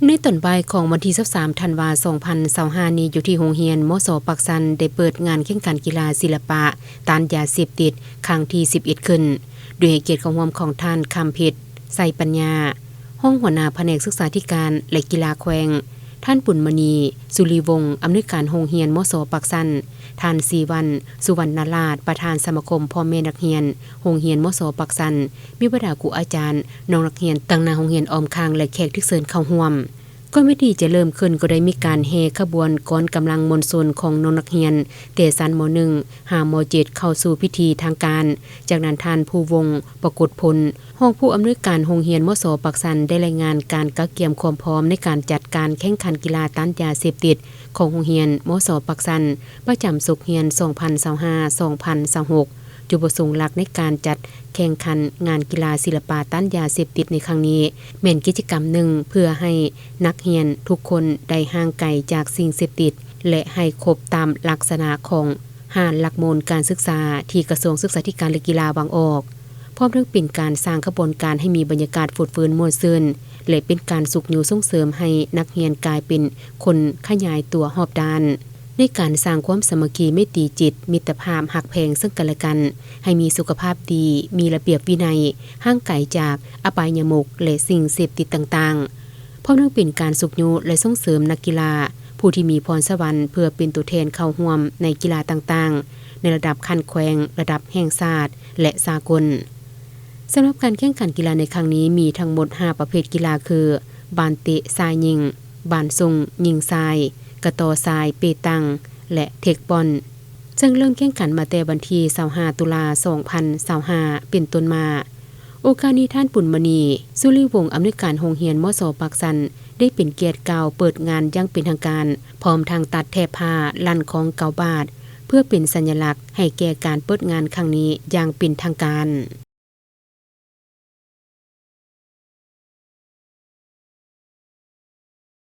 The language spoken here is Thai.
ในตอนบ่ายของวันที่23ธันวาคม2025นี้อยู่ที่โรงเรียนมส.ปักสันได้เปิดงานแข่งขันกีฬาศิลปะต้านยาเสพติดครั้งที่11ขึ้นด้วยให้เกียรติของร่วมของท่านคำเพชรใส่ปัญญาห้องหัวหน้าแผนกศึกษาธิการและกีฬาแขวงท่านปุณมณีสุรีวงศ์อำนวยการโรงเรียนมส.ปักสันท่านศรีวันสุวรรณราชประธานสมาคมพ่อแม่นักเรียนโรงเรียนมส.ปักสันมีบรรดาครูอาจารย์น้องนักเรียนตั้งหน้าโรงเรียนอ้อมข้างและแขกที่เชิญเข้าร่วมก็ไม่ดีจะเริ่มขึ้นก็ได้มีการเฮขบวนก้อนกำลังมนต์สนของน้องนักเรียนเตสันม.1 หาม.7 เข้าสู่พิธีทางการจากนั้นท่านผู้วงปรากฏพลห้องผู้อำนวยการโรงเรียนมส.ปักสันได้รายงานการกักเกียมความพร้อมในการจัดการแข่งขันกีฬาต้านยาเสพติดของโรงเรียนมส.ปักสันประจำศุกร์เรียน 2025-2026จุดประสงค์หลักในการจัดแข่งขันงานกีฬาศิลปะต้านยาเสพติดในครั้งนี้เป็นกิจกรรมหนึ่งเพื่อให้นักเรียนทุกคนได้ห่างไกลจากสิ่งเสพติดและให้ครบตามลักษณะของหลักมูลการศึกษาที่กระทรวงศึกษาธิการและกีฬาวางออกพร้อมทั้งเป็นการสร้างขบวนการให้มีบรรยากาศฟุดฟื้นม่วนซื่นและเป็นการสุขอยู่ส่งเสริมให้นักเรียนกลายเป็นคนขยายตัวรอบด้านในการสร้างความสามัคคีไมตรีจิตมิตรภาพหักแพงซึ่งกันและกันให้มีสุขภาพดีมีระเบียบวินัยห่างไกลจากอบายมุขและสิ่งเสพติดต่างๆพร้อมทั้งเป็นการสุขยุและส่งเสริมนักกีฬาผู้ที่มีพรสวรรค์เพื่อเป็นตัวแทนเข้าร่วมในกีฬาต่างๆในระดับขั้นแขวงระดับแห่งชาติและสากลสำหรับการแข่งขันกีฬาในครั้งนี้มีทั้งหมด5ประเภทกีฬาคือบานเตะทรายยิงบานซุงยิงทรายกระตอทรายเปตังและเทคบอลซึ่งเริ่มแข่งขันมาแต่วันที่25ตุลาคม2025เป็นต้นมาโอกาสนี้ท่านปุณมณีสุริวงศ์อำนวยการโรงเรียนมส.ปักสันได้เป็นเกียรติกล่าวเปิดงานอย่างเป็นทางการพร้อมทางตัดแทบผ้าลั่นของ9 บาทเพื่อเป็นสัญลักษณ์ให้แก่การเปิดงานครั้งนี้อย่างเป็นทางการ